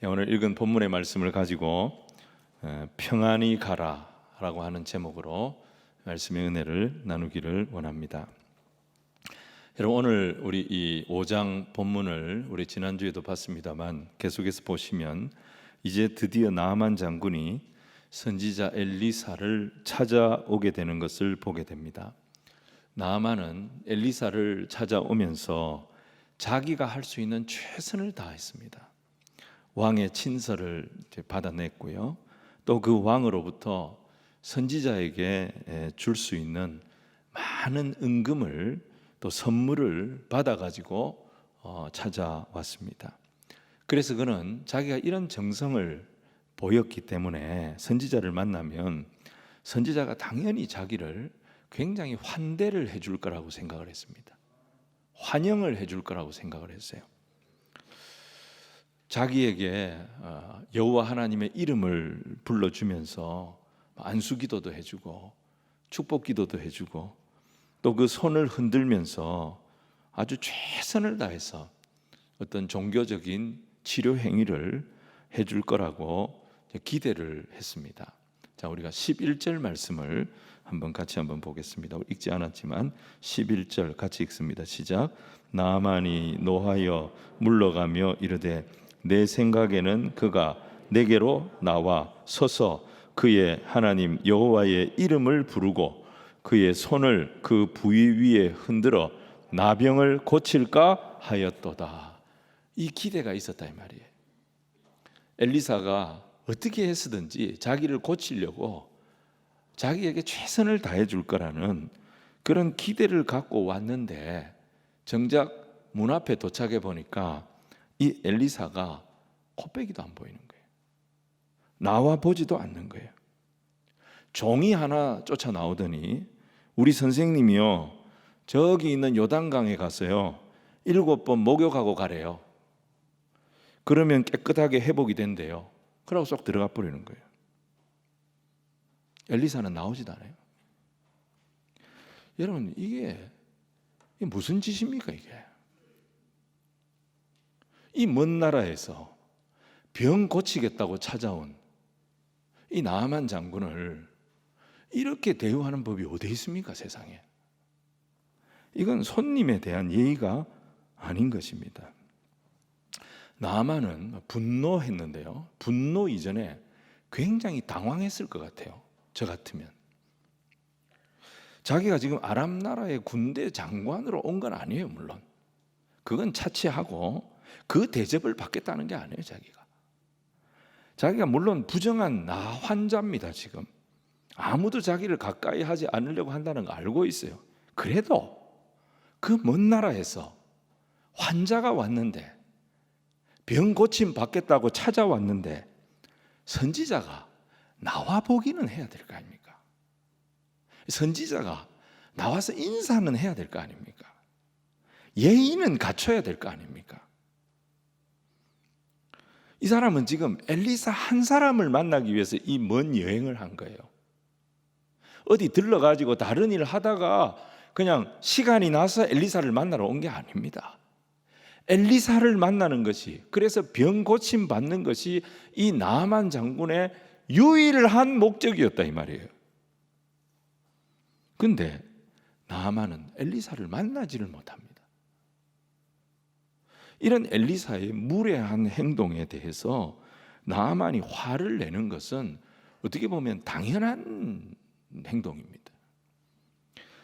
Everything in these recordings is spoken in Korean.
오늘 읽은 본문의 말씀을 가지고 평안히 가라라고 하는 제목으로 말씀의 은혜를 나누기를 원합니다. 여러분, 오늘 우리 이 5장 본문을 우리 지난주에도 봤습니다만 계속해서 보시면 이제 드디어 나아만 장군이 선지자 엘리사를 찾아오게 되는 것을 보게 됩니다. 나아만은 엘리사를 찾아오면서 자기가 할 수 있는 최선을 다했습니다. 왕의 친서를 받아냈고요. 또 그 왕으로부터 선지자에게 줄 수 있는 많은 은금을 또 선물을 받아가지고 찾아왔습니다. 그래서 그는 자기가 이런 정성을 보였기 때문에 선지자를 만나면 선지자가 당연히 자기를 굉장히 환대를 해줄 거라고 생각을 했습니다. 환영을 해줄 거라고 생각을 했어요. 자기에게 여호와 하나님의 이름을 불러주면서 안수기도도 해주고 축복기도도 해주고 또 그 손을 흔들면서 아주 최선을 다해서 어떤 종교적인 치료 행위를 해줄 거라고 기대를 했습니다. 자, 우리가 11절 말씀을 같이 보겠습니다. 읽지 않았지만 11절 같이 읽습니다. 시작. 나아만이 노하여 물러가며 이르되 내 생각에는 그가 내게로 나와 서서 그의 하나님 여호와의 이름을 부르고 그의 손을 그 부위 위에 흔들어 나병을 고칠까 하였도다. 이 기대가 있었다 이 말이에요. 엘리사가 어떻게 해서든지 자기를 고치려고 자기에게 최선을 다해 줄 거라는 그런 기대를 갖고 왔는데 정작 문 앞에 도착해 보니까 이 엘리사가 코빼기도 안 보이는 거예요. 나와 보지도 않는 거예요. 종이 하나 쫓아 나오더니 우리 선생님이요, 저기 있는 요단강에 가서요 7번 목욕하고 가래요. 그러면 깨끗하게 회복이 된대요. 그러고 쏙 들어가 버리는 거예요. 엘리사는 나오지도 않아요. 여러분, 이게 무슨 짓입니까 이게? 이 먼 나라에서 병 고치겠다고 찾아온 이 나아만 장군을 이렇게 대우하는 법이 어디 있습니까 세상에? 이건 손님에 대한 예의가 아닌 것입니다. 나아만은 분노했는데요, 분노 이전에 굉장히 당황했을 것 같아요. 저 같으면 자기가 지금 아람 나라의 군대 장관으로 온 건 아니에요. 물론 그건 차치하고 그 대접을 받겠다는 게 아니에요. 자기가 물론 부정한 나 환자입니다. 지금 아무도 자기를 가까이 하지 않으려고 한다는 거 알고 있어요. 그래도 그 먼 나라에서 환자가 왔는데, 병 고침 받겠다고 찾아왔는데 선지자가 나와 보기는 해야 될 거 아닙니까? 선지자가 나와서 인사는 해야 될 거 아닙니까? 예의는 갖춰야 될 거 아닙니까? 이 사람은 지금 엘리사 한 사람을 만나기 위해서 이 먼 여행을 한 거예요. 어디 들러가지고 다른 일을 하다가 그냥 시간이 나서 엘리사를 만나러 온 게 아닙니다. 엘리사를 만나는 것이, 그래서 병 고침 받는 것이 이 나아만 장군의 유일한 목적이었다 이 말이에요. 근데 나아만은 엘리사를 만나지를 못합니다. 이런 엘리사의 무례한 행동에 대해서 나아만이 화를 내는 것은 어떻게 보면 당연한 행동입니다.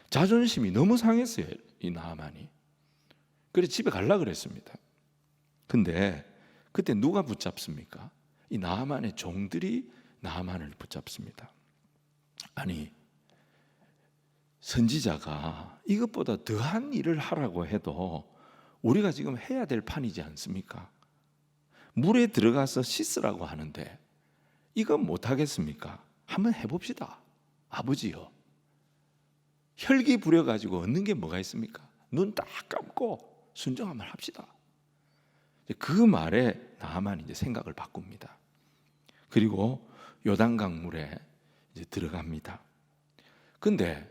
자존심이 너무 상했어요 이 나아만이. 그래서 집에 가려고 그랬습니다. 근데 그때 누가 붙잡습니까? 이 나아만의 종들이 나아만을 붙잡습니다. 아니, 선지자가 이것보다 더한 일을 하라고 해도 우리가 지금 해야 될 판이지 않습니까? 물에 들어가서 씻으라고 하는데 이건 못하겠습니까? 한번 해봅시다. 아버지요, 혈기 부려가지고 얻는 게 뭐가 있습니까? 눈 딱 감고 순종함을 합시다. 그 말에 나아만이 이제 생각을 바꿉니다. 그리고 요단강 물에 이제 들어갑니다. 근데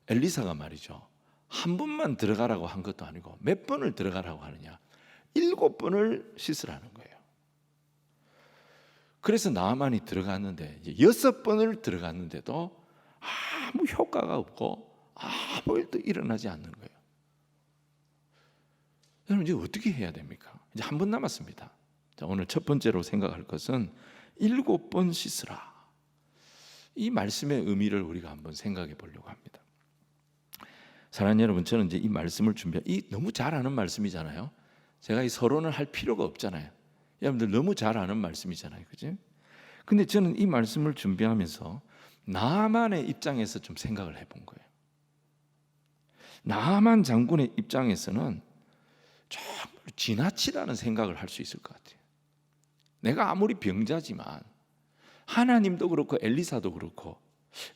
엘리사가 말이죠, 한 번만 들어가라고 한 것도 아니고 몇 번을 들어가라고 하느냐, 7번을 씻으라는 거예요. 그래서 나만이 들어갔는데 이제 6번을 들어갔는데도 아무 효과가 없고 아무 일도 일어나지 않는 거예요. 여러분 이제 어떻게 해야 됩니까? 이제 한 번 남았습니다. 자, 오늘 첫 번째로 생각할 것은 7번 씻으라. 이 말씀의 의미를 우리가 한번 생각해 보려고 합니다. 사랑하는 여러분, 저는 이제 이 말씀을 이 너무 잘 아는 말씀이잖아요. 제가 이 서론을 할 필요가 없잖아요. 여러분들 너무 잘 아는 말씀이잖아요, 그지? 근데 저는 이 말씀을 준비하면서 나만의 입장에서 좀 생각을 해본 거예요. 나만 장군의 입장에서는 정말 지나치다는 생각을 할 수 있을 것 같아요. 내가 아무리 병자지만 하나님도 그렇고 엘리사도 그렇고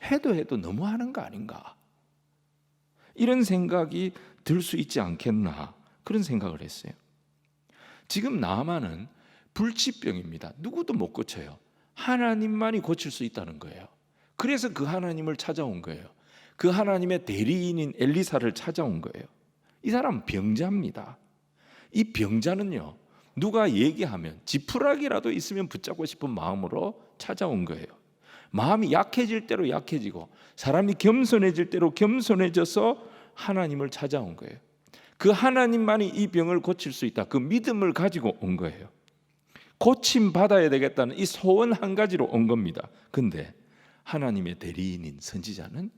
해도 너무하는 거 아닌가, 이런 생각이 들 수 있지 않겠나, 그런 생각을 했어요. 지금 나만은 불치병입니다. 누구도 못 고쳐요. 하나님만이 고칠 수 있다는 거예요. 그래서 그 하나님을 찾아온 거예요. 그 하나님의 대리인인 엘리사를 찾아온 거예요. 이 사람은 병자입니다. 이 병자는요, 누가 얘기하면 지푸라기라도 있으면 붙잡고 싶은 마음으로 찾아온 거예요. 마음이 약해질 대로 약해지고 사람이 겸손해질 대로 겸손해져서 하나님을 찾아온 거예요. 그 하나님만이 이 병을 고칠 수 있다, 그 믿음을 가지고 온 거예요. 고침 받아야 되겠다는 이 소원 한 가지로 온 겁니다. 근데 하나님의 대리인인 선지자는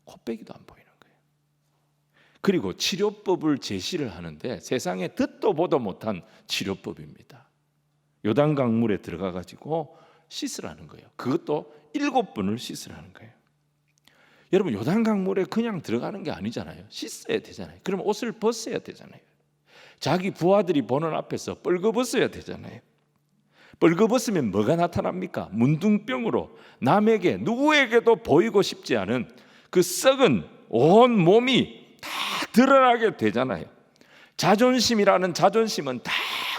코빼기도 안 보이는 거예요. 그리고 치료법을 제시를 하는데 세상에 듣도 보도 못한 치료법입니다. 요단강물에 들어가 가지고 씻으라는 거예요. 그것도 7번을 씻으라는 거예요. 여러분, 요단강물에 그냥 들어가는 게 아니잖아요. 씻어야 되잖아요. 그럼 옷을 벗어야 되잖아요. 자기 부하들이 보는 앞에서 뻘거벗어야 되잖아요. 뻘거벗으면 뭐가 나타납니까? 문둥병으로 남에게 누구에게도 보이고 싶지 않은 그 썩은 온 몸이 다 드러나게 되잖아요. 자존심이라는 자존심은 다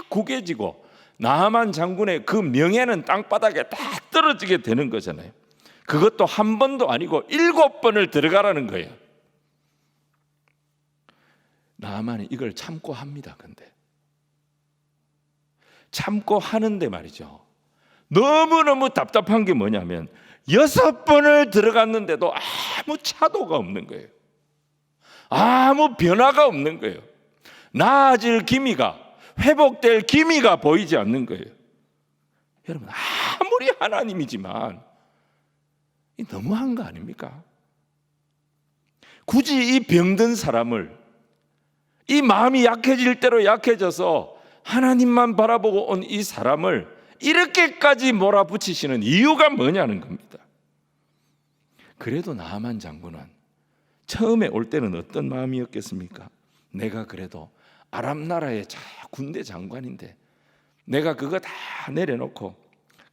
구겨지고 나만 장군의 그 명예는 땅바닥에 다 떨어지게 되는 거잖아요. 그것도 한 번도 아니고 7번을 들어가라는 거예요. 나만이 이걸 참고 합니다. 근데 참고 하는데 말이죠, 너무너무 답답한 게 뭐냐면 6번을 들어갔는데도 아무 차도가 없는 거예요. 아무 변화가 없는 거예요. 나아질 기미가, 회복될 기미가 보이지 않는 거예요. 여러분, 아무리 하나님이지만 너무한 거 아닙니까? 굳이 이 병든 사람을, 이 마음이 약해질 대로 약해져서 하나님만 바라보고 온 이 사람을 이렇게까지 몰아붙이시는 이유가 뭐냐는 겁니다. 그래도 나만 장군은 처음에 올 때는 어떤 마음이었겠습니까? 내가 그래도 아람 나라의 군대 장관인데 내가 그거 다 내려놓고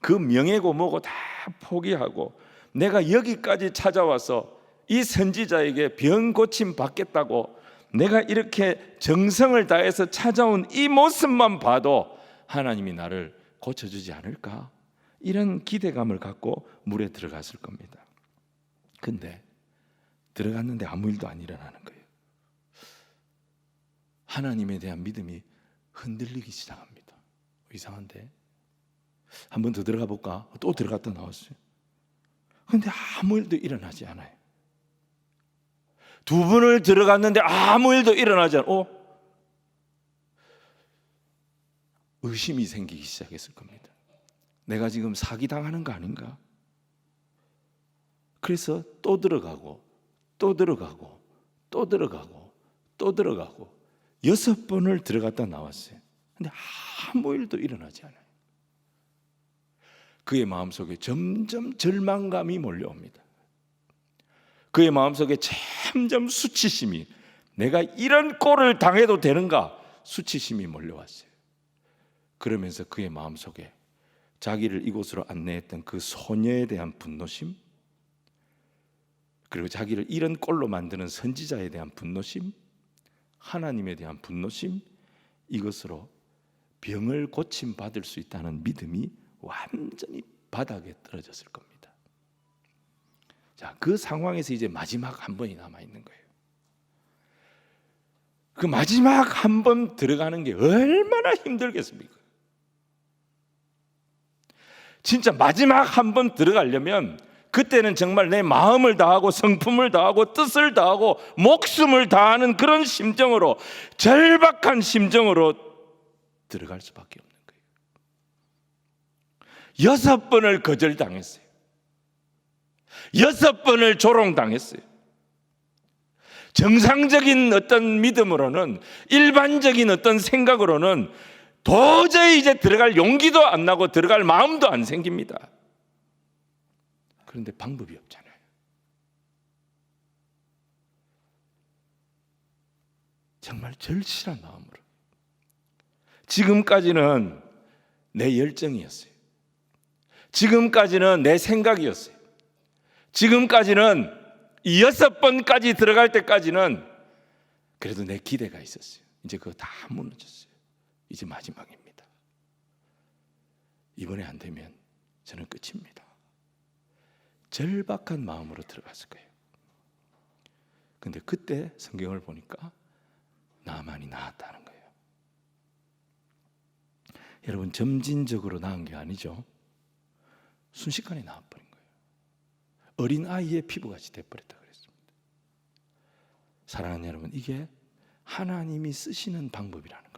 그 명예고 뭐고 다 포기하고 내가 여기까지 찾아와서 이 선지자에게 병 고침 받겠다고 내가 이렇게 정성을 다해서 찾아온 이 모습만 봐도 하나님이 나를 고쳐주지 않을까, 이런 기대감을 갖고 물에 들어갔을 겁니다. 근데 들어갔는데 아무 일도 안 일어나는 거예요. 하나님에 대한 믿음이 흔들리기 시작합니다. 이상한데? 한 번 더 들어가 볼까? 또 들어갔다 나왔어요. 근데 아무 일도 일어나지 않아요. 2번을 들어갔는데 아무 일도 일어나지 않아요. 의심이 생기기 시작했을 겁니다. 내가 지금 사기당하는 거 아닌가? 그래서 또 들어가고 또 들어가고 또 들어가고 또 들어가고 6번을 들어갔다 나왔어요. 근데 아무 일도 일어나지 않아요. 그의 마음속에 점점 절망감이 몰려옵니다. 그의 마음속에 점점 수치심이, 내가 이런 꼴을 당해도 되는가, 수치심이 몰려왔어요. 그러면서 그의 마음속에 자기를 이곳으로 안내했던 그 소녀에 대한 분노심, 그리고 자기를 이런 꼴로 만드는 선지자에 대한 분노심, 하나님에 대한 분노심, 이것으로 병을 고침 받을 수 있다는 믿음이 완전히 바닥에 떨어졌을 겁니다. 자, 그 상황에서 이제 마지막 한 번이 남아 있는 거예요. 그 마지막 한 번 들어가는 게 얼마나 힘들겠습니까? 진짜 마지막 한 번 들어가려면 그때는 정말 내 마음을 다하고 성품을 다하고 뜻을 다하고 목숨을 다하는 그런 심정으로, 절박한 심정으로 들어갈 수밖에 없는 거예요. 6번을 거절당했어요. 6번을 조롱당했어요. 정상적인 어떤 믿음으로는, 일반적인 어떤 생각으로는 도저히 이제 들어갈 용기도 안 나고 들어갈 마음도 안 생깁니다. 그런데 방법이 없잖아요. 정말 절실한 마음으로. 지금까지는 내 열정이었어요. 지금까지는 내 생각이었어요. 지금까지는 이 6번까지 들어갈 때까지는 그래도 내 기대가 있었어요. 이제 그거 다 무너졌어요. 이제 마지막입니다. 이번에 안 되면 저는 끝입니다. 절박한 마음으로 들어갔을 거예요. 근데 그때 성경을 보니까 나만이 나았다는 거예요. 여러분, 점진적으로 나은 게 아니죠. 순식간에 나아버린 거예요. 어린 아이의 피부같이 돼버렸다 그랬습니다. 사랑하는 여러분, 이게 하나님이 쓰시는 방법이라는 겁니다.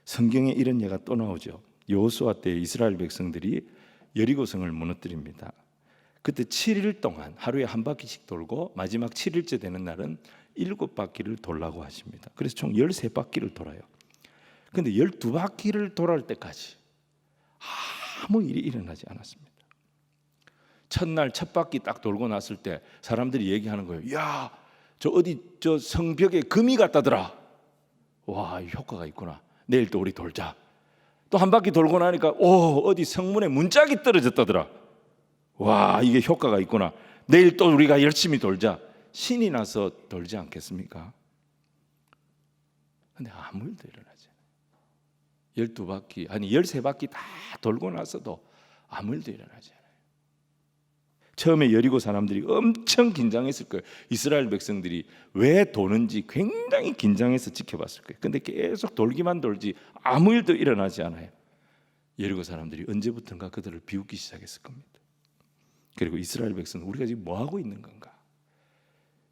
성경에 이런 예가 또 나오죠. 여호수아 때 이스라엘 백성들이 여리고성을 무너뜨립니다. 그때 7일 동안 하루에 한 바퀴씩 돌고 마지막 7일째 되는 날은 7바퀴를 돌라고 하십니다. 그래서 총 13바퀴를 돌아요. 근데 12바퀴를 돌아올 때까지 아무 일이 일어나지 않았습니다. 첫날 첫 바퀴 딱 돌고 났을 때 사람들이 얘기하는 거예요. 야, 저 어디 저 성벽에 금이 갔다더라. 와, 효과가 있구나. 내일 또 우리 돌자. 또 한 바퀴 돌고 나니까 어디 성문에 문짝이 떨어졌다더라. 와, 이게 효과가 있구나. 내일 또 우리가 열심히 돌자. 신이 나서 돌지 않겠습니까? 근데 아무 일도 일어나지 않아요. 12바퀴 아니 13바퀴 다 돌고 나서도 아무 일도 일어나지 않아요. 처음에 여리고 사람들이 엄청 긴장했을 거예요. 이스라엘 백성들이 왜 도는지 굉장히 긴장해서 지켜봤을 거예요. 근데 계속 돌기만 돌지 아무 일도 일어나지 않아요. 여리고 사람들이 언제부턴가 그들을 비웃기 시작했을 겁니다. 그리고 이스라엘 백성은 우리가 지금 뭐 하고 있는 건가?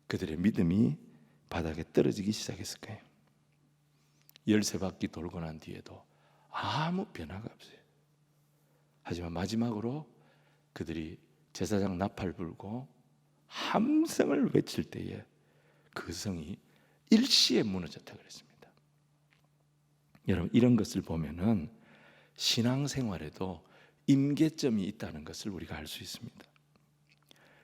그들의 믿음이 바닥에 떨어지기 시작했을 거예요. 13바퀴 돌고 난 뒤에도 아무 변화가 없어요. 하지만 마지막으로 그들이 제사장 나팔 불고 함성을 외칠 때에 그 성이 일시에 무너졌다 그랬습니다. 여러분, 이런 것을 보면은 신앙생활에도 임계점이 있다는 것을 우리가 알 수 있습니다.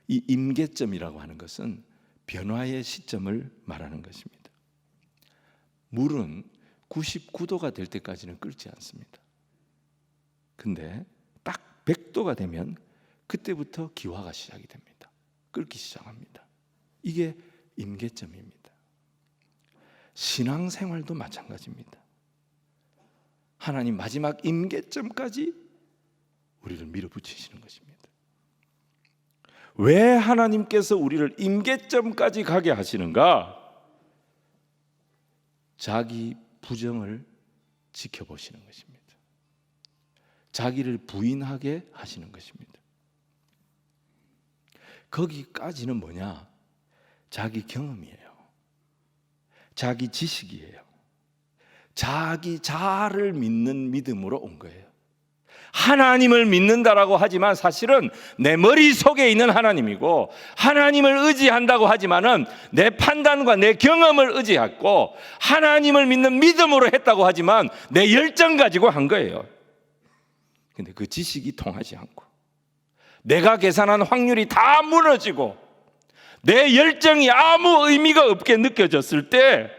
이 임계점이라고 하는 것은 변화의 시점을 말하는 것입니다. 물은 99도가 될 때까지는 끓지 않습니다. 근데 딱 100도가 되면 그때부터 기화가 시작이 됩니다. 끓기 시작합니다. 이게 임계점입니다. 신앙생활도 마찬가지입니다. 하나님 마지막 임계점까지 우리를 밀어붙이시는 것입니다. 왜 하나님께서 우리를 임계점까지 가게 하시는가? 자기 부정을 지켜보시는 것입니다. 자기를 부인하게 하시는 것입니다. 거기까지는 뭐냐? 자기 경험이에요. 자기 지식이에요. 자기 자아를 믿는 믿음으로 온 거예요. 하나님을 믿는다라고 하지만 사실은 내 머릿속에 있는 하나님이고, 하나님을 의지한다고 하지만은 내 판단과 내 경험을 의지했고, 하나님을 믿는 믿음으로 했다고 하지만 내 열정 가지고 한 거예요. 근데 그 지식이 통하지 않고 내가 계산한 확률이 다 무너지고 내 열정이 아무 의미가 없게 느껴졌을 때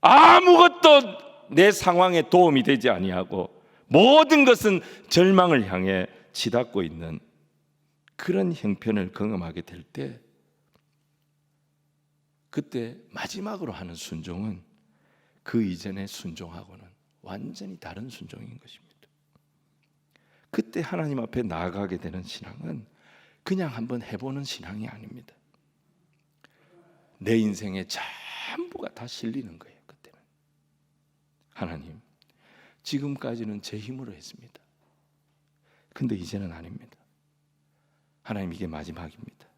아무것도 내 상황에 도움이 되지 아니하고 모든 것은 절망을 향해 치닫고 있는 그런 형편을 경험하게 될 때, 그때 마지막으로 하는 순종은 그 이전의 순종하고는 완전히 다른 순종인 것입니다. 그때 하나님 앞에 나아가게 되는 신앙은 그냥 한번 해보는 신앙이 아닙니다. 내 인생의 전부가 다 실리는 거예요. 하나님, 지금까지는 제 힘으로 했습니다. 근데 이제는 아닙니다. 하나님, 이게 마지막입니다.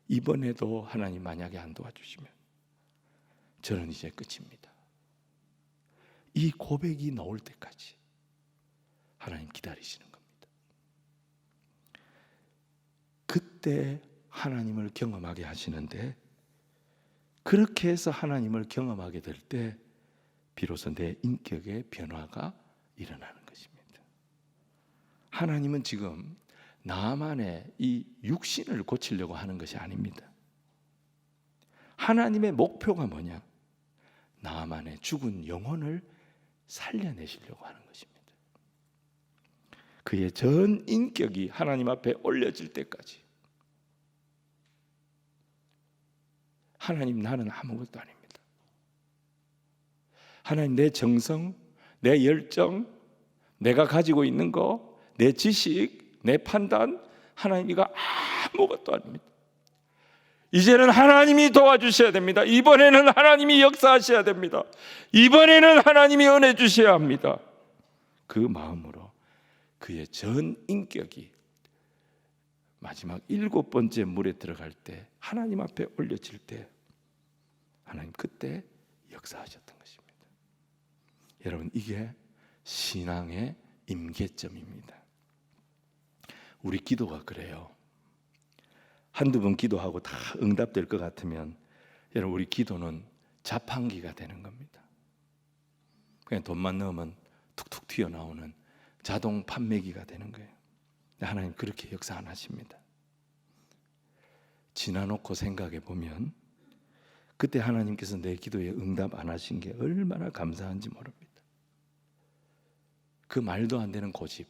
이번에도 하나님 만약에 안 도와주시면 저는 이제 끝입니다. 이 고백이 나올 때까지 하나님 기다리시는 겁니다. 그때 하나님을 경험하게 하시는데, 그렇게 해서 하나님을 경험하게 될 때 비로소 내 인격의 변화가 일어나는 것입니다. 하나님은 지금 나만의 이 육신을 고치려고 하는 것이 아닙니다. 하나님의 목표가 뭐냐? 나만의 죽은 영혼을 살려내시려고 하는 것입니다. 그의 전 인격이 하나님 앞에 올려질 때까지 하나님, 나는 아무것도 아닙니다. 하나님, 내 정성, 내 열정, 내가 가지고 있는 거, 내 지식, 내 판단, 하나님, 이거 아무것도 아닙니다. 이제는 하나님이 도와주셔야 됩니다. 이번에는 하나님이 역사하셔야 됩니다. 이번에는 하나님이 은혜 주셔야 합니다. 그 마음으로 그의 전 인격이 마지막 7번째 물에 들어갈 때, 하나님 앞에 올려질 때 하나님 그때 역사하셨던 것입니다. 여러분, 이게 신앙의 임계점입니다. 우리 기도가 그래요. 한두 번 기도하고 다 응답될 것 같으면 여러분, 우리 기도는 자판기가 되는 겁니다. 그냥 돈만 넣으면 툭툭 튀어나오는 자동 판매기가 되는 거예요. 하나님 그렇게 역사 안 하십니다. 지나놓고 생각해 보면 그때 하나님께서 내 기도에 응답 안 하신 게 얼마나 감사한지 모릅니다. 그 말도 안 되는 고집,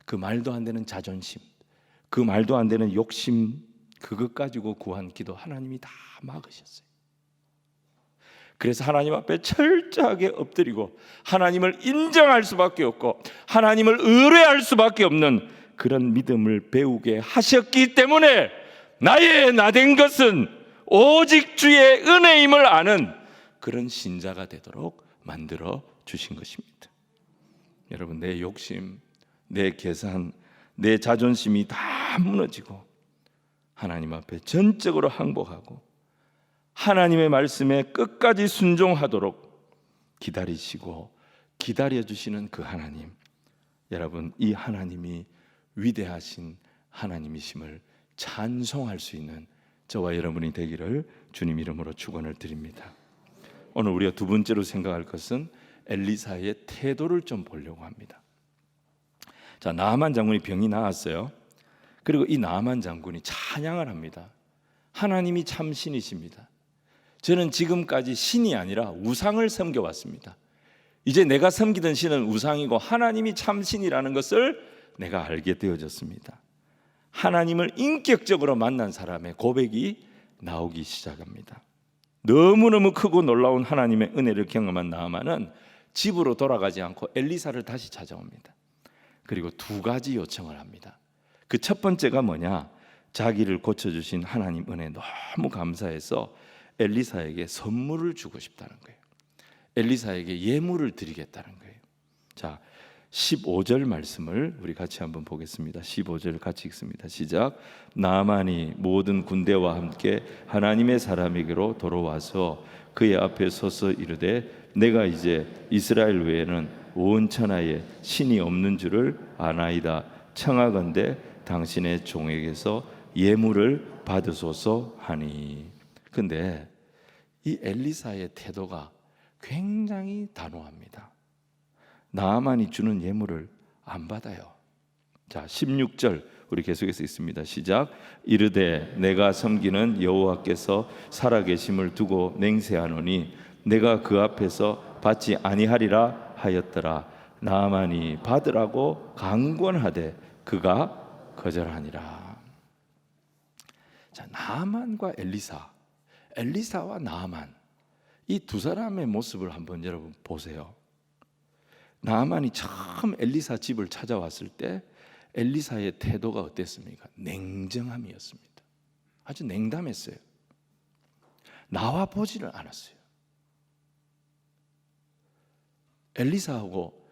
그 말도 안 되는 자존심, 그 말도 안 되는 욕심, 그것 가지고 구한 기도 하나님이 다 막으셨어요. 그래서 하나님 앞에 철저하게 엎드리고 하나님을 인정할 수밖에 없고 하나님을 의뢰할 수밖에 없는 그런 믿음을 배우게 하셨기 때문에 나의 나된 것은 오직 주의 은혜임을 아는 그런 신자가 되도록 만들어 주신 것입니다. 여러분, 내 욕심, 내 계산, 내 자존심이 다 무너지고 하나님 앞에 전적으로 항복하고 하나님의 말씀에 끝까지 순종하도록 기다리시고 기다려주시는 그 하나님, 여러분, 이 하나님이 위대하신 하나님이심을 찬송할 수 있는 저와 여러분이 되기를 주님 이름으로 축원을 드립니다. 오늘 우리가 두 번째로 생각할 것은 엘리사의 태도를 좀 보려고 합니다. 자, 나아만 장군이 병이 나았어요. 그리고 이 나아만 장군이 찬양을 합니다. 하나님이 참 신이십니다. 저는 지금까지 신이 아니라 우상을 섬겨왔습니다. 이제 내가 섬기던 신은 우상이고 하나님이 참 신이라는 것을 내가 알게 되어졌습니다. 하나님을 인격적으로 만난 사람의 고백이 나오기 시작합니다. 너무너무 크고 놀라운 하나님의 은혜를 경험한 나아만은 집으로 돌아가지 않고 엘리사를 다시 찾아옵니다. 그리고 두 가지 요청을 합니다. 그 첫 번째가 뭐냐? 자기를 고쳐주신 하나님 은혜 너무 감사해서 엘리사에게 선물을 주고 싶다는 거예요. 엘리사에게 예물을 드리겠다는 거예요. 자, 15절 말씀을 우리 같이 한번 보겠습니다. 15절 같이 읽습니다. 시작. 나아만이 모든 군대와 함께 하나님의 사람에게로 돌아와서 그의 앞에 서서 이르되 내가 이제 이스라엘 외에는 온 천하에 신이 없는 줄을 아나이다. 청하건대 당신의 종에게서 예물을 받으소서 하니. 근데 이 엘리사의 태도가 굉장히 단호합니다. 나아만이 주는 예물을 안 받아요. 자, 16절 우리 계속해서 읽습니다. 시작. 이르되 내가 섬기는 여호와께서 살아계심을 두고 맹세하노니 내가 그 앞에서 받지 아니하리라 하였더라. 나아만이 받으라고 강권하되 그가 거절하니라. 자, 나아만과 엘리사, 엘리사와 나아만, 이 두 사람의 모습을 한번 여러분 보세요. 나아만이 처음 엘리사 집을 찾아왔을 때 엘리사의 태도가 어땠습니까? 냉정함이었습니다. 아주 냉담했어요. 나와 보지를 않았어요. 엘리사하고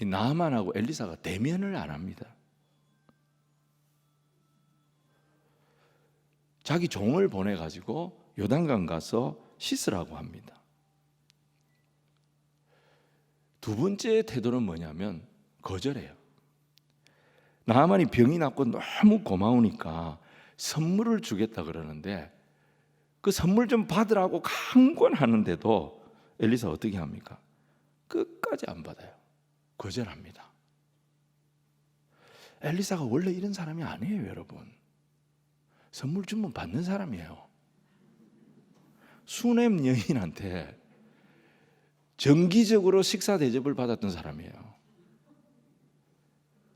이 나아만하고 엘리사가 대면을 안 합니다. 자기 종을 보내가지고 요단강 가서 씻으라고 합니다. 두 번째 태도는 뭐냐면 거절해요. 나아만이 병이 낫고 너무 고마우니까 선물을 주겠다 그러는데 그 선물 좀 받으라고 강권하는데도 엘리사 어떻게 합니까? 끝까지 안 받아요. 거절합니다. 엘리사가 원래 이런 사람이 아니에요, 여러분. 선물 주면 받는 사람이에요. 수넴 여인한테 정기적으로 식사 대접을 받았던 사람이에요.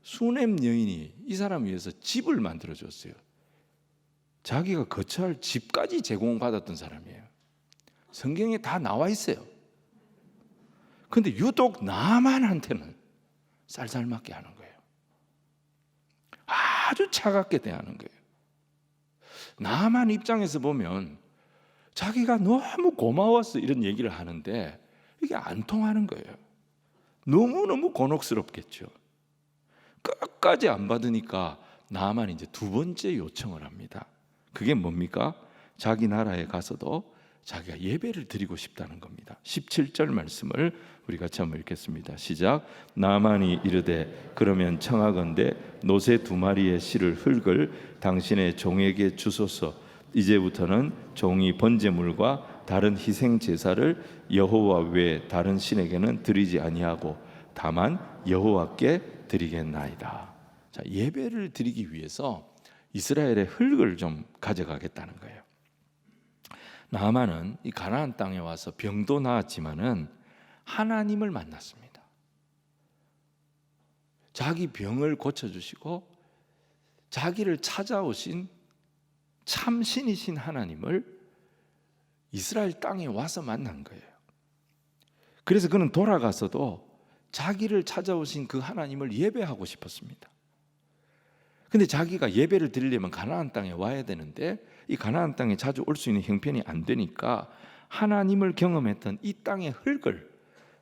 수넴 여인이 이 사람 위해서 집을 만들어줬어요. 자기가 거처할 집까지 제공받았던 사람이에요. 성경에 다 나와 있어요. 근데 유독 나만한테는 쌀쌀맞게 하는 거예요. 아주 차갑게 대하는 거예요. 나만 입장에서 보면 자기가 너무 고마워서 이런 얘기를 하는데 이게 안 통하는 거예요. 너무너무 곤혹스럽겠죠. 끝까지 안 받으니까 나만 이제 두 번째 요청을 합니다. 그게 뭡니까? 자기 나라에 가서도 자기가 예배를 드리고 싶다는 겁니다. 17절 말씀을 우리 같이 한번 읽겠습니다. 시작. 나만이 이르되 그러면 청하건대 노새 2마리의 실을 흙을 당신의 종에게 주소서. 이제부터는 종이 번제물과 다른 희생 제사를 여호와 외에 다른 신에게는 드리지 아니하고 다만 여호와께 드리겠나이다. 자, 예배를 드리기 위해서 이스라엘의 흙을 좀 가져가겠다는 거예요. 나아만은 이 가나안 땅에 와서 병도 나았지만은 하나님을 만났습니다. 자기 병을 고쳐주시고 자기를 찾아오신 참신이신 하나님을 이스라엘 땅에 와서 만난 거예요. 그래서 그는 돌아가서도 자기를 찾아오신 그 하나님을 예배하고 싶었습니다. 근데 자기가 예배를 드리려면 가나안 땅에 와야 되는데 이 가나안 땅에 자주 올 수 있는 형편이 안 되니까 하나님을 경험했던 이 땅의 흙을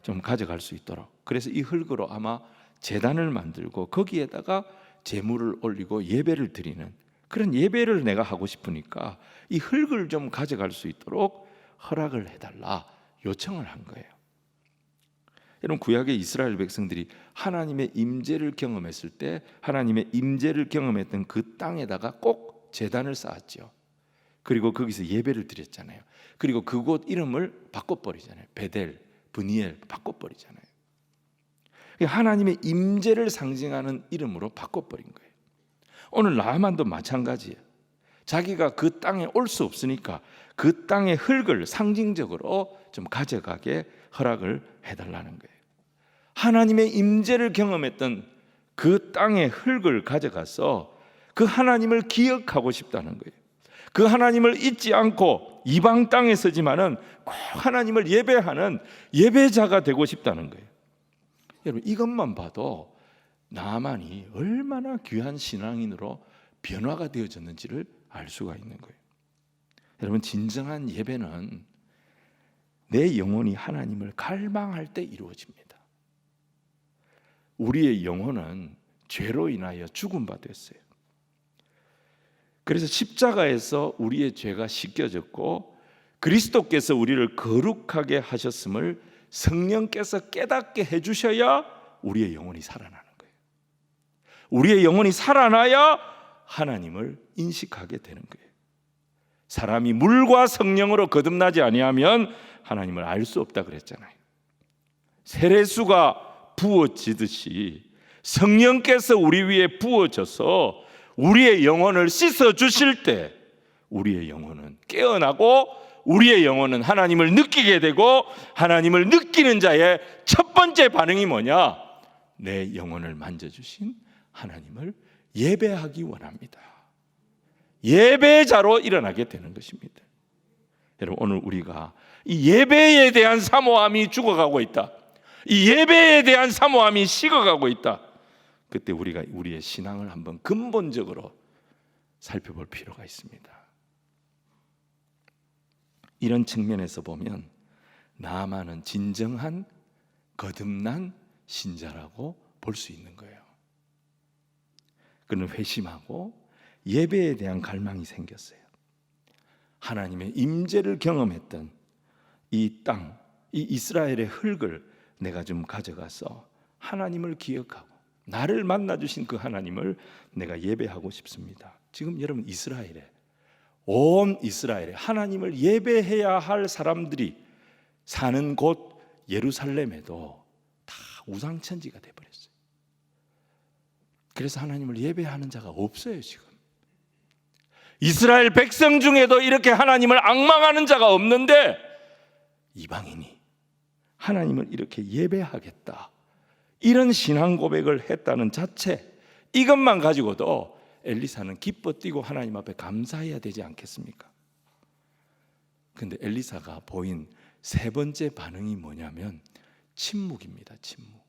좀 가져갈 수 있도록, 그래서 이 흙으로 아마 제단을 만들고 거기에다가 제물을 올리고 예배를 드리는 그런 예배를 내가 하고 싶으니까 이 흙을 좀 가져갈 수 있도록 허락을 해달라 요청을 한 거예요. 여러분, 구약의 이스라엘 백성들이 하나님의 임재를 경험했을 때 하나님의 임재를 경험했던 그 땅에다가 꼭 제단을 쌓았죠. 그리고 거기서 예배를 드렸잖아요. 그리고 그곳 이름을 바꿔버리잖아요. 베델, 브니엘 바꿔버리잖아요. 하나님의 임재를 상징하는 이름으로 바꿔버린 거예요. 오늘 나아만도 마찬가지예요. 자기가 그 땅에 올 수 없으니까 그 땅의 흙을 상징적으로 좀 가져가게 허락을 해달라는 거예요. 하나님의 임재를 경험했던 그 땅의 흙을 가져가서 그 하나님을 기억하고 싶다는 거예요. 그 하나님을 잊지 않고 이방 땅에 서지만은 꼭 하나님을 예배하는 예배자가 되고 싶다는 거예요. 여러분, 이것만 봐도 나아만이 얼마나 귀한 신앙인으로 변화가 되어졌는지를 알 수가 있는 거예요. 여러분, 진정한 예배는 내 영혼이 하나님을 갈망할 때 이루어집니다. 우리의 영혼은 죄로 인하여 죽음 바 됐어요. 그래서 십자가에서 우리의 죄가 씻겨졌고 그리스도께서 우리를 거룩하게 하셨음을 성령께서 깨닫게 해주셔야 우리의 영혼이 살아나는 거예요. 우리의 영혼이 살아나야 하나님을 인식하게 되는 거예요. 사람이 물과 성령으로 거듭나지 아니하면 하나님을 알 수 없다 그랬잖아요. 세례수가 부어지듯이 성령께서 우리 위에 부어져서 우리의 영혼을 씻어 주실 때 우리의 영혼은 깨어나고 우리의 영혼은 하나님을 느끼게 되고, 하나님을 느끼는 자의 첫 번째 반응이 뭐냐? 내 영혼을 만져주신 하나님을 예배하기 원합니다. 예배자로 일어나게 되는 것입니다. 여러분, 오늘 우리가 이 예배에 대한 사모함이 죽어가고 있다, 이 예배에 대한 사모함이 식어가고 있다. 그때 우리가 우리의 신앙을 한번 근본적으로 살펴볼 필요가 있습니다. 이런 측면에서 보면 나아만은 진정한 거듭난 신자라고 볼 수 있는 거예요. 그는 회심하고 예배에 대한 갈망이 생겼어요. 하나님의 임재를 경험했던 이 땅, 이 이스라엘의 흙을 내가 좀 가져가서 하나님을 기억하고 나를 만나주신 그 하나님을 내가 예배하고 싶습니다. 지금 여러분 온 이스라엘에 하나님을 예배해야 할 사람들이 사는 곳 예루살렘에도 다 우상천지가 돼버렸어요. 그래서 하나님을 예배하는 자가 없어요. 지금 이스라엘 백성 중에도 이렇게 하나님을 앙망하는 자가 없는데 이방인이 하나님을 이렇게 예배하겠다, 이런 신앙 고백을 했다는 자체, 이것만 가지고도 엘리사는 기뻐 뛰고 하나님 앞에 감사해야 되지 않겠습니까? 근데 엘리사가 보인 세 번째 반응이 뭐냐면 침묵입니다. 침묵.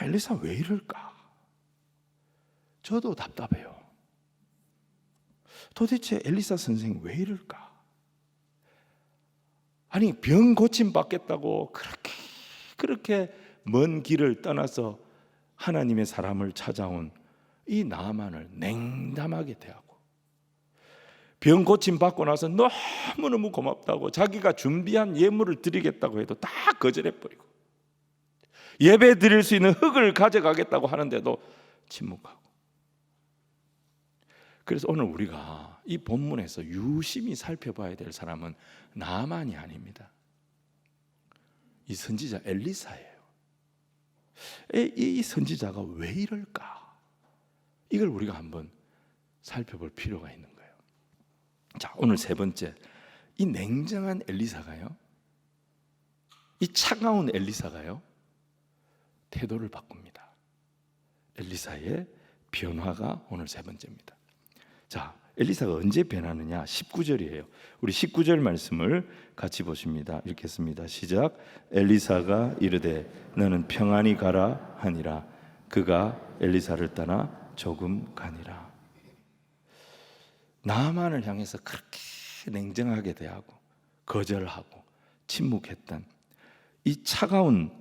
엘리사 왜 이럴까? 저도 답답해요. 도대체 엘리사 선생 왜 이럴까? 아니, 병 고침 받겠다고 그렇게 먼 길을 떠나서 하나님의 사람을 찾아온 이 나아만을 냉담하게 대하고, 병 고침 받고 나서 너무너무 고맙다고 자기가 준비한 예물을 드리겠다고 해도 다 거절해버리고, 예배 드릴 수 있는 흙을 가져가겠다고 하는데도 침묵하고. 그래서 오늘 우리가 이 본문에서 유심히 살펴봐야 될 사람은 나아만이 아닙니다. 이 선지자 엘리사예요. 이 선지자가 왜 이럴까? 이걸 우리가 한번 살펴볼 필요가 있는 거예요. 자, 오늘 세 번째, 이 냉정한 엘리사가요, 이 차가운 엘리사가요, 태도를 바꿉니다. 엘리사의 변화가 오늘 세 번째입니다. 자, 엘리사가 언제 변하느냐? 19절이에요. 우리 19절 말씀을 같이 보십니다. 읽겠습니다. 시작. 엘리사가 이르되 너는 평안히 가라 하니라. 그가 엘리사를 떠나 조금 가니라. 나아만을 향해서 그렇게 냉정하게 대하고 거절하고 침묵했던 이 차가운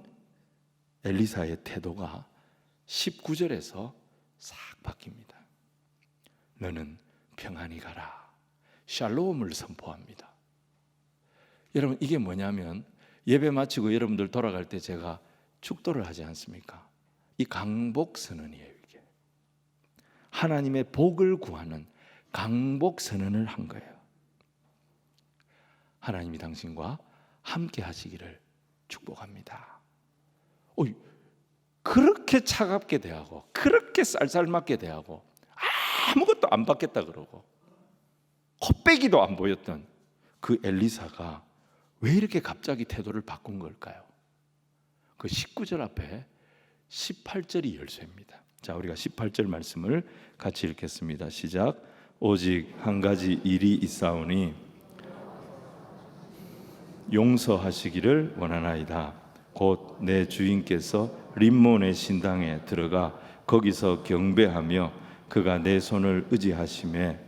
엘리사의 태도가 19절에서 싹 바뀝니다. 너는 평안히 가라. 샬롬을 선포합니다. 여러분, 이게 뭐냐면 예배 마치고 여러분들 돌아갈 때 제가 축도를 하지 않습니까? 이 강복 선언이에요. 이게 하나님의 복을 구하는 강복 선언을 한 거예요. 하나님이 당신과 함께 하시기를 축복합니다. 그렇게 차갑게 대하고 그렇게 쌀쌀맞게 대하고 아무것도 안 받겠다 그러고 헛배기도 안 보였던 그 엘리사가 왜 이렇게 갑자기 태도를 바꾼 걸까요? 그 19절 앞에 18절이 열쇠입니다. 자, 우리가 18절 말씀을 같이 읽겠습니다. 시작. 오직 한 가지 일이 있사오니 용서하시기를 원하나이다. 곧 내 주인께서 림몬의 신당에 들어가 거기서 경배하며 그가 내 손을 의지하심에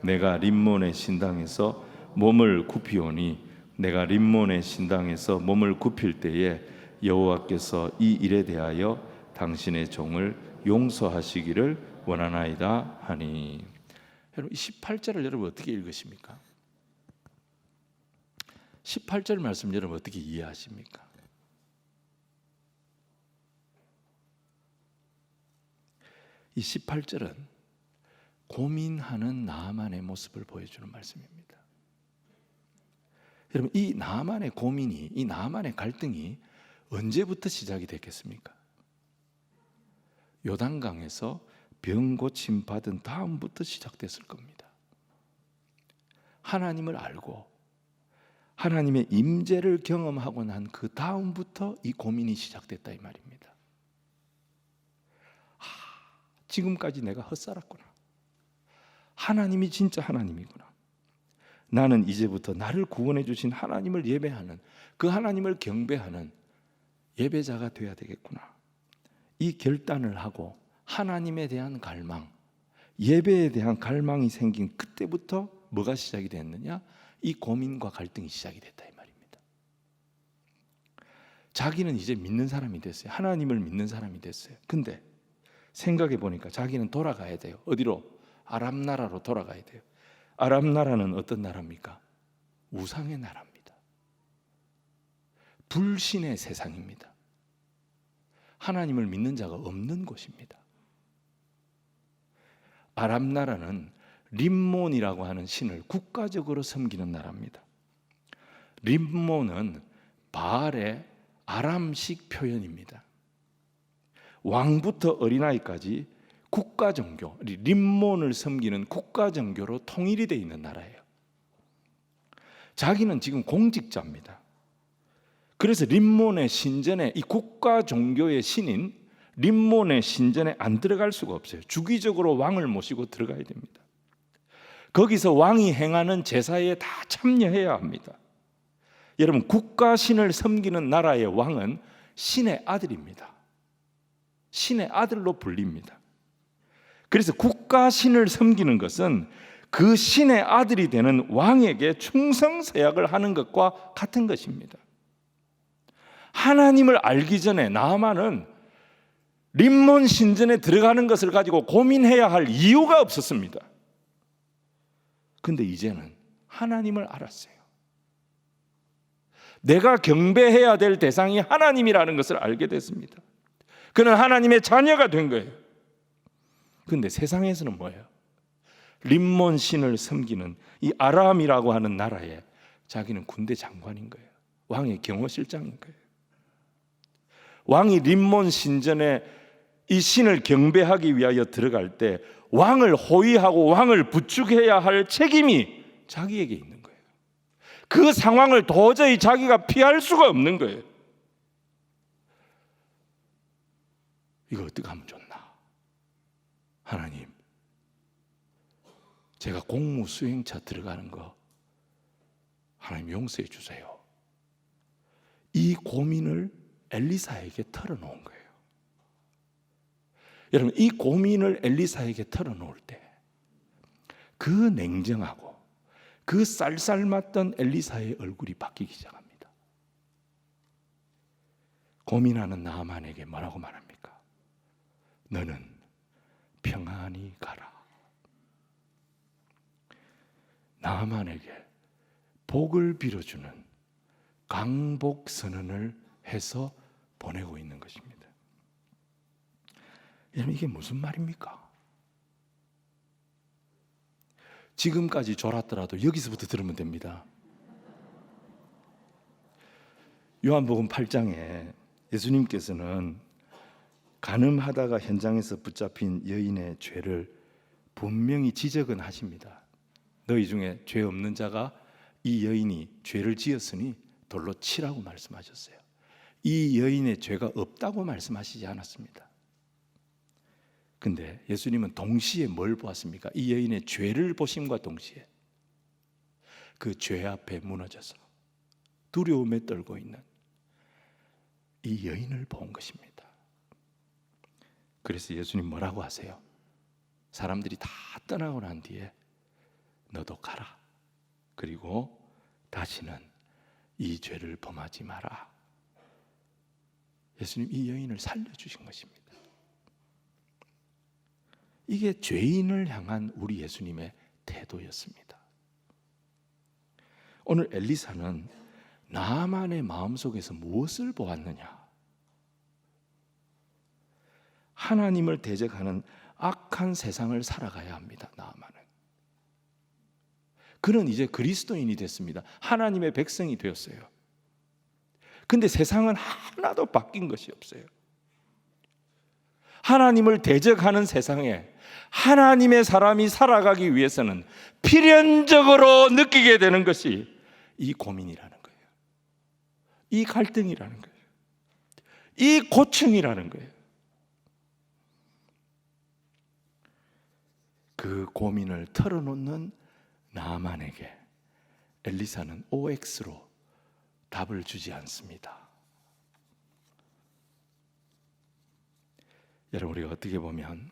내가 림몬의 신당에서 몸을 굽히오니 내가 림몬의 신당에서 몸을 굽힐 때에 여호와께서 이 일에 대하여 당신의 종을 용서하시기를 원하나이다 하니. 여러분, 이 18절을 여러분 어떻게 읽으십니까? 18절 말씀 여러분 어떻게 이해하십니까? 이 18절은 고민하는 나아만의 모습을 보여주는 말씀입니다. 여러분, 이 나아만의 고민이, 이 나아만의 갈등이 언제부터 시작이 됐겠습니까? 요단강에서 병 고침 받은 다음부터 시작됐을 겁니다. 하나님을 알고 하나님의 임재를 경험하고 난 그 다음부터 이 고민이 시작됐다 이 말입니다. 지금까지 내가 헛살았구나. 하나님이 진짜 하나님이구나. 나는 이제부터 나를 구원해 주신 하나님을 예배하는, 그 하나님을 경배하는 예배자가 되어야 되겠구나. 이 결단을 하고 하나님에 대한 갈망, 예배에 대한 갈망이 생긴 그때부터 뭐가 시작이 됐느냐? 이 고민과 갈등이 시작이 됐다 이 말입니다. 자기는 이제 믿는 사람이 됐어요. 하나님을 믿는 사람이 됐어요. 근데 생각해 보니까 자기는 돌아가야 돼요. 어디로? 아람 나라로 돌아가야 돼요. 아람 나라는 어떤 나라입니까? 우상의 나라입니다. 불신의 세상입니다. 하나님을 믿는 자가 없는 곳입니다. 아람 나라는 림몬이라고 하는 신을 국가적으로 섬기는 나라입니다. 림몬은 바알의 아람식 표현입니다. 왕부터 어린아이까지 국가 종교, 림몬을 섬기는 국가 종교로 통일이 되어 있는 나라예요. 자기는 지금 공직자입니다. 그래서 림몬의 신전에, 이 국가 종교의 신인 림몬의 신전에 안 들어갈 수가 없어요. 주기적으로 왕을 모시고 들어가야 됩니다. 거기서 왕이 행하는 제사에 다 참여해야 합니다. 여러분, 국가신을 섬기는 나라의 왕은 신의 아들입니다. 신의 아들로 불립니다. 그래서 국가신을 섬기는 것은 그 신의 아들이 되는 왕에게 충성서약을 하는 것과 같은 것입니다. 하나님을 알기 전에 나아만은 림몬 신전에 들어가는 것을 가지고 고민해야 할 이유가 없었습니다. 근데 이제는 하나님을 알았어요. 내가 경배해야 될 대상이 하나님이라는 것을 알게 됐습니다. 그는 하나님의 자녀가 된 거예요. 근데 세상에서는 뭐예요? 림몬 신을 섬기는 이 아람이라고 하는 나라에 자기는 군대 장관인 거예요. 왕의 경호실장인 거예요. 왕이 림몬 신전에 이 신을 경배하기 위하여 들어갈 때 왕을 호위하고 왕을 부축해야 할 책임이 자기에게 있는 거예요. 그 상황을 도저히 자기가 피할 수가 없는 거예요. 이거 어떻게 하면 좋나? 하나님, 제가 공무 수행차 들어가는 거 하나님 용서해 주세요. 이 고민을 엘리사에게 털어놓은 거예요. 여러분, 이 고민을 엘리사에게 털어놓을 때 그 냉정하고 그 쌀쌀맞던 엘리사의 얼굴이 바뀌기 시작합니다. 고민하는 나아만에게 뭐라고 말합니까? 너는 평안히 가라. 나아만에게 복을 빌어주는 강복 선언을 해서 보내고 있는 것입니다. 여러분, 이게 무슨 말입니까? 지금까지 졸았더라도 여기서부터 들으면 됩니다. 요한복음 8장에 예수님께서는 간음하다가 현장에서 붙잡힌 여인의 죄를 분명히 지적은 하십니다. 너희 중에 죄 없는 자가 이 여인이 죄를 지었으니 돌로 치라고 말씀하셨어요. 이 여인의 죄가 없다고 말씀하시지 않았습니다. 근데 예수님은 동시에 뭘 보았습니까? 이 여인의 죄를 보심과 동시에 그 죄 앞에 무너져서 두려움에 떨고 있는 이 여인을 본 것입니다. 그래서 예수님 뭐라고 하세요? 사람들이 다 떠나고 난 뒤에 너도 가라. 그리고 다시는 이 죄를 범하지 마라. 예수님 이 여인을 살려주신 것입니다. 이게 죄인을 향한 우리 예수님의 태도였습니다. 오늘 엘리사는 나아만의 마음속에서 무엇을 보았느냐? 하나님을 대적하는 악한 세상을 살아가야 합니다. 나아만은. 그는 이제 그리스도인이 됐습니다. 하나님의 백성이 되었어요. 근데 세상은 하나도 바뀐 것이 없어요. 하나님을 대적하는 세상에 하나님의 사람이 살아가기 위해서는 필연적으로 느끼게 되는 것이 이 고민이라는 거예요. 이 갈등이라는 거예요. 이 고충이라는 거예요. 그 고민을 털어놓는 나아만에게 엘리사는 OX로 답을 주지 않습니다. 여러분, 우리가 어떻게 보면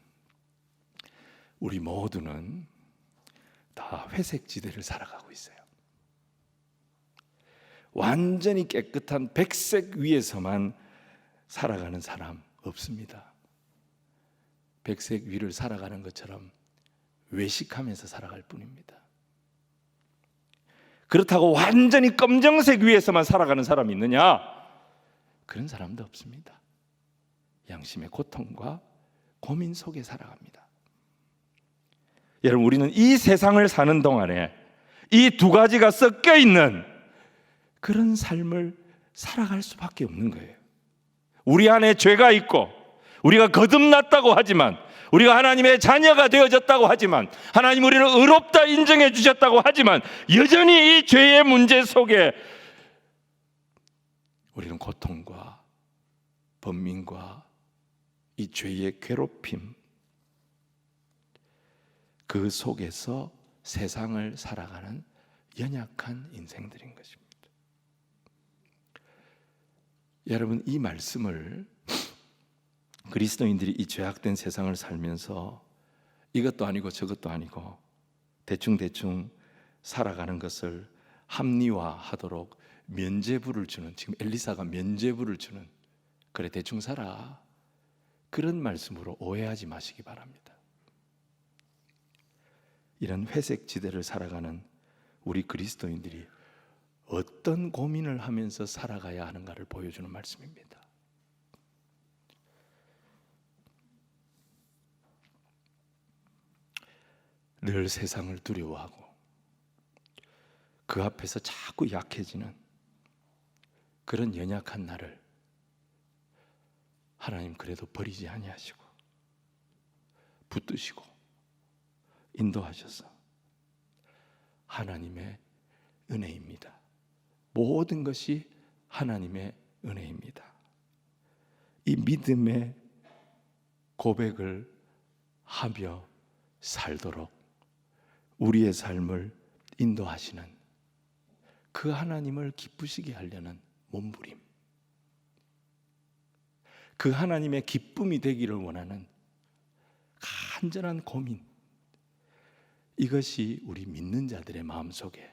우리 모두는 다 회색 지대를 살아가고 있어요. 완전히 깨끗한 백색 위에서만 살아가는 사람 없습니다. 백색 위를 살아가는 것처럼 외식하면서 살아갈 뿐입니다. 그렇다고 완전히 검정색 위에서만 살아가는 사람이 있느냐? 그런 사람도 없습니다. 양심의 고통과 고민 속에 살아갑니다. 여러분, 우리는 이 세상을 사는 동안에 이 두 가지가 섞여 있는 그런 삶을 살아갈 수밖에 없는 거예요. 우리 안에 죄가 있고 우리가 거듭났다고 하지만, 우리가 하나님의 자녀가 되어졌다고 하지만, 하나님 우리를 의롭다 인정해 주셨다고 하지만, 여전히 이 죄의 문제 속에 우리는 고통과 번민과 이 죄의 괴롭힘, 그 속에서 세상을 살아가는 연약한 인생들인 것입니다. 여러분, 이 말씀을 그리스도인들이 이 죄악된 세상을 살면서 이것도 아니고 저것도 아니고 대충대충 살아가는 것을 합리화하도록 면죄부를 주는, 지금 엘리사가 면죄부를 주는, 그래 대충 살아, 그런 말씀으로 오해하지 마시기 바랍니다. 이런 회색 지대를 살아가는 우리 그리스도인들이 어떤 고민을 하면서 살아가야 하는가를 보여주는 말씀입니다. 늘 세상을 두려워하고 그 앞에서 자꾸 약해지는 그런 연약한 나를 하나님 그래도 버리지 아니하시고 붙드시고 인도하셔서 하나님의 은혜입니다. 모든 것이 하나님의 은혜입니다. 이 믿음의 고백을 하며 살도록 우리의 삶을 인도하시는 그 하나님을 기쁘시게 하려는 몸부림, 그 하나님의 기쁨이 되기를 원하는 간절한 고민, 이것이 우리 믿는 자들의 마음속에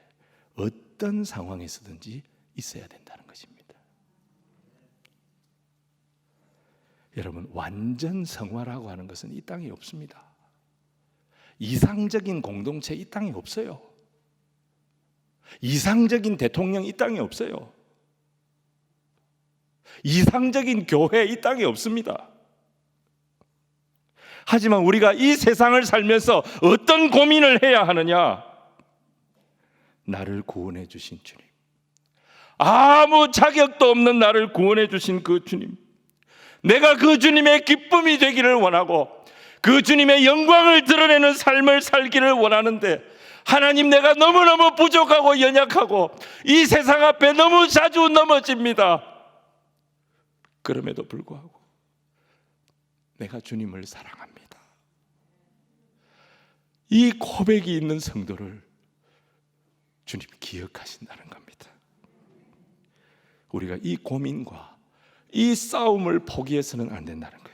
어떤 상황에서든지 있어야 된다는 것입니다. 여러분, 완전 성화라고 하는 것은 이 땅에 없습니다. 이상적인 공동체 이 땅에 없어요. 이상적인 대통령 이 땅에 없어요. 이상적인 교회 이 땅에 없습니다. 하지만 우리가 이 세상을 살면서 어떤 고민을 해야 하느냐? 나를 구원해 주신 주님, 아무 자격도 없는 나를 구원해 주신 그 주님, 내가 그 주님의 기쁨이 되기를 원하고 그 주님의 영광을 드러내는 삶을 살기를 원하는데, 하나님, 내가 너무너무 부족하고 연약하고 이 세상 앞에 너무 자주 넘어집니다. 그럼에도 불구하고 내가 주님을 사랑합니다. 이 고백이 있는 성도를 주님 기억하신다는 겁니다. 우리가 이 고민과 이 싸움을 포기해서는 안 된다는 거예요.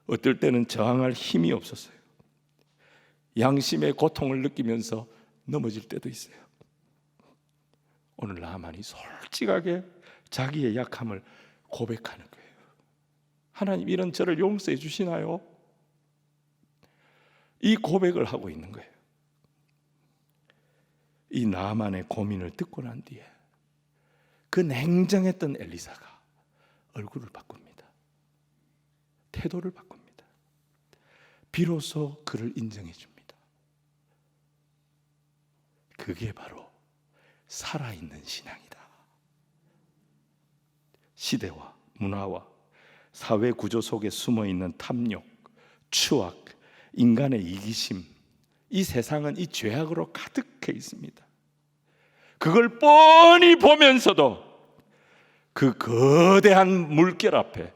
어떨 때는 저항할 힘이 없었어요. 양심의 고통을 느끼면서 넘어질 때도 있어요. 오늘 나만이 솔직하게 자기의 약함을 고백하는 거예요. 하나님, 이런 저를 용서해 주시나요? 이 고백을 하고 있는 거예요. 이 나만의 고민을 듣고 난 뒤에 그 냉정했던 엘리사가 얼굴을 바꿉니다. 태도를 바꿉니다. 비로소 그를 인정해 줍니다. 그게 바로 살아있는 신앙이다. 시대와 문화와 사회 구조 속에 숨어있는 탐욕, 추악, 인간의 이기심, 이 세상은 이 죄악으로 가득해 있습니다. 그걸 뻔히 보면서도 그 거대한 물결 앞에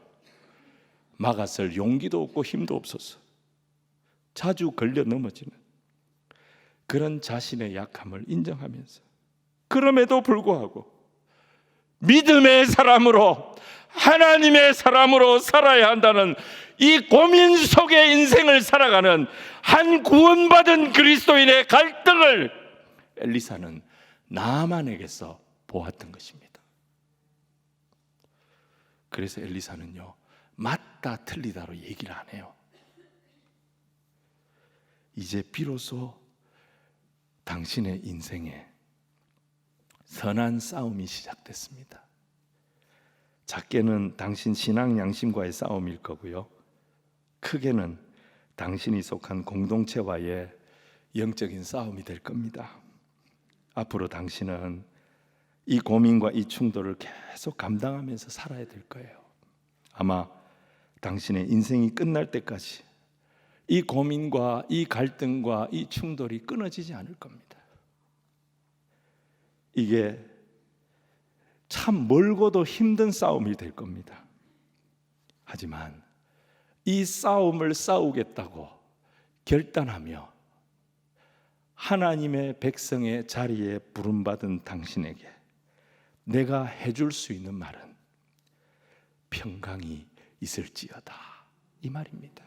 막아설 용기도 없고 힘도 없어서 자주 걸려 넘어지는 그런 자신의 약함을 인정하면서, 그럼에도 불구하고 믿음의 사람으로, 하나님의 사람으로 살아야 한다는 이 고민 속의 인생을 살아가는 한 구원받은 그리스도인의 갈등을 엘리사는 나아만에게서 보았던 것입니다. 그래서 엘리사는요, 맞다 틀리다로 얘기를 안 해요. 이제 비로소 당신의 인생에 선한 싸움이 시작됐습니다. 작게는 당신 신앙 양심과의 싸움일 거고요, 크게는 당신이 속한 공동체와의 영적인 싸움이 될 겁니다. 앞으로 당신은 이 고민과 이 충돌을 계속 감당하면서 살아야 될 거예요. 아마 당신의 인생이 끝날 때까지 이 고민과 이 갈등과 이 충돌이 끊어지지 않을 겁니다. 이게 참 멀고도 힘든 싸움이 될 겁니다. 하지만 이 싸움을 싸우겠다고 결단하며 하나님의 백성의 자리에 부름받은 당신에게 내가 해줄 수 있는 말은 평강이 있을지어다, 이 말입니다.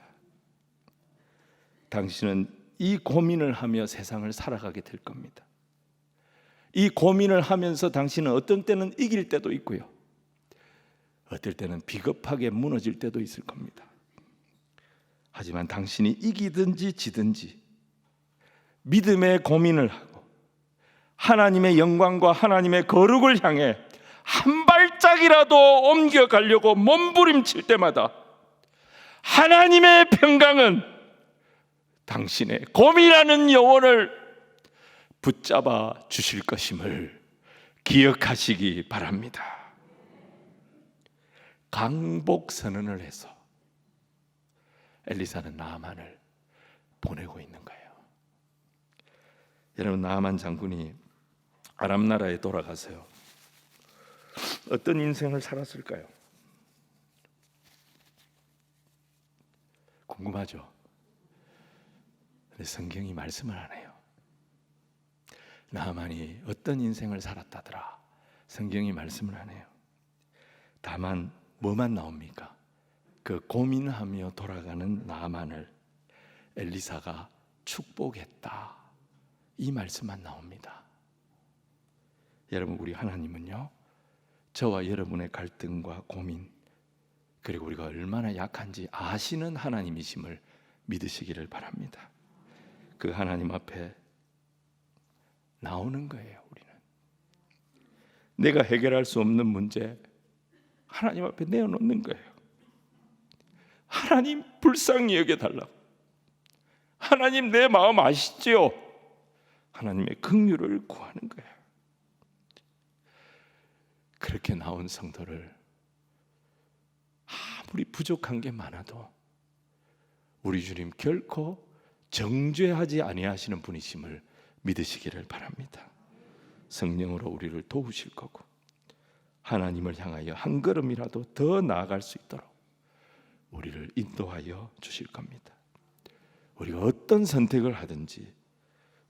당신은 이 고민을 하며 세상을 살아가게 될 겁니다. 이 고민을 하면서 당신은 어떤 때는 이길 때도 있고요, 어떨 때는 비겁하게 무너질 때도 있을 겁니다. 하지만 당신이 이기든지 지든지 믿음의 고민을 하고 하나님의 영광과 하나님의 거룩을 향해 한 발짝이라도 옮겨가려고 몸부림칠 때마다 하나님의 평강은 당신의 고민하는 영혼을 붙잡아 주실 것임을 기억하시기 바랍니다. 강복 선언을 해서 엘리사는 나아만을 보내고 있는 거예요. 여러분, 나아만 장군이 아람 나라에 돌아가서요, 어떤 인생을 살았을까요? 궁금하죠? 근데 성경이 말씀을 안 해요. 나아만이 어떤 인생을 살았다더라, 성경이 말씀을 안 해요. 다만 뭐만 나옵니까? 그 고민하며 돌아가는 나아만을 엘리사가 축복했다, 이 말씀만 나옵니다. 여러분, 우리 하나님은요, 저와 여러분의 갈등과 고민, 그리고 우리가 얼마나 약한지 아시는 하나님이심을 믿으시기를 바랍니다. 그 하나님 앞에 나오는 거예요. 우리는 내가 해결할 수 없는 문제 하나님 앞에 내어놓는 거예요. 하나님, 불쌍히 여겨달라고. 하나님, 내 마음 아시지요? 하나님의 긍휼을 구하는 거예요. 그렇게 나온 성도를 아무리 부족한 게 많아도 우리 주님 결코 정죄하지 아니하시는 분이심을 믿으시기를 바랍니다. 성령으로 우리를 도우실 거고 하나님을 향하여 한 걸음이라도 더 나아갈 수 있도록 우리를 인도하여 주실 겁니다. 우리가 어떤 선택을 하든지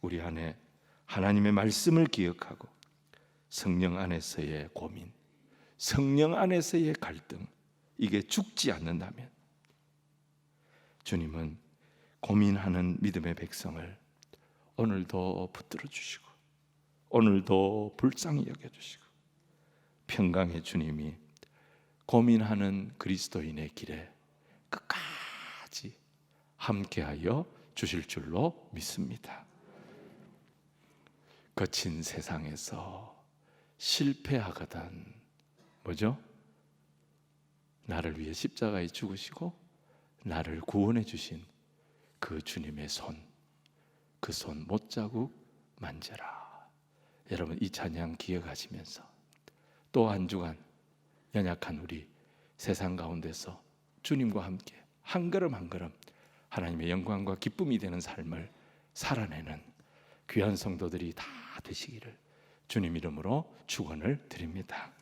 우리 안에 하나님의 말씀을 기억하고 성령 안에서의 고민, 성령 안에서의 갈등, 이게 죽지 않는다면 주님은 고민하는 믿음의 백성을 오늘도 붙들어 주시고 오늘도 불쌍히 여겨주시고 평강의 주님이 고민하는 그리스도인의 길에 끝까지 함께하여 주실 줄로 믿습니다. 거친 세상에서 실패하거든 뭐죠? 나를 위해 십자가에 죽으시고 나를 구원해 주신 그 주님의 손, 그 손 못자국 만져라. 여러분, 이 찬양 기억하시면서 또 한 주간 연약한 우리 세상 가운데서 주님과 함께 한 걸음 한 걸음 하나님의 영광과 기쁨이 되는 삶을 살아내는 귀한 성도들이 다 되시기를 주님 이름으로 축원을 드립니다.